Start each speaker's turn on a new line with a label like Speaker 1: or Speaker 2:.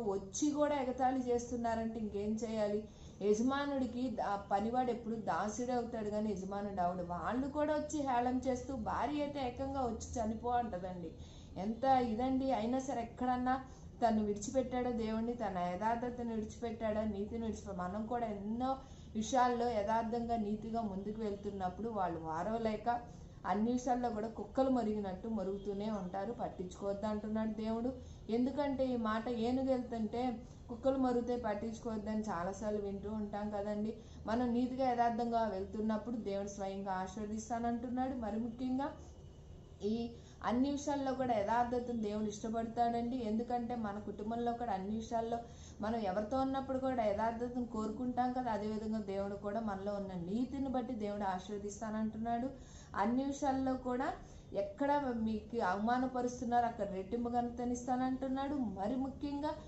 Speaker 1: వచ్చి కూడా ఎగతాళి చేస్తున్నారంటే ఇంకేం చేయాలి? యజమానుడికి పనివాడు ఎప్పుడు దాసుడే అవుతాడు కానీ యజమానుడు అవడు. వాళ్ళు కూడా వచ్చి హేళన చేస్తూ, భార్య అయితే ఏకంగా వచ్చి చనిపో అంటదండి. ఎంత ఇదండి! అయినా సరే ఎక్కడన్నా తను విడిచిపెట్టాడో దేవుణ్ణి, తన యథార్థతను విడిచిపెట్టాడో, నీతిని విడిచిపెట్టాడు. మనం కూడా ఎన్నో విషయాల్లో యథార్థంగా నీతిగా ముందుకు వెళ్తున్నప్పుడు వాళ్ళు వారవలేక అన్ని విషయాల్లో కూడా కుక్కలు మరిగినట్టు మరుగుతూనే ఉంటారు. పట్టించుకోవద్దు అంటున్నాడు దేవుడు. ఎందుకంటే ఈ మాట ఏనుగెళ్తుంటే కుక్కలు మరుగుతే పట్టించుకోవద్దని చాలాసార్లు వింటూ ఉంటాం కదండి. మనం నీతిగా యథార్థంగా వెళ్తున్నప్పుడు దేవుడు స్వయంగా ఆశీర్వదిస్తానంటున్నాడు. మరి ముఖ్యంగా ఈ అన్ని విషయాల్లో కూడా యథార్థతను దేవుడు ఇష్టపడతాడండి. ఎందుకంటే మన కుటుంబంలో కూడా అన్ని విషయాల్లో మనం ఎవరితో ఉన్నప్పుడు కూడా యథార్థతను కోరుకుంటాం కదా. అదేవిధంగా దేవుడు కూడా మనలో ఉన్న నీతిని బట్టి దేవుడు ఆశీర్వదిస్తానంటున్నాడు. అన్ని విషయాల్లో కూడా ఎక్కడ మీకు అవమానపరుస్తున్నారు అక్కడ రెట్టింపు ఘనతనిస్తానంటున్నాడు. మరి ముఖ్యంగా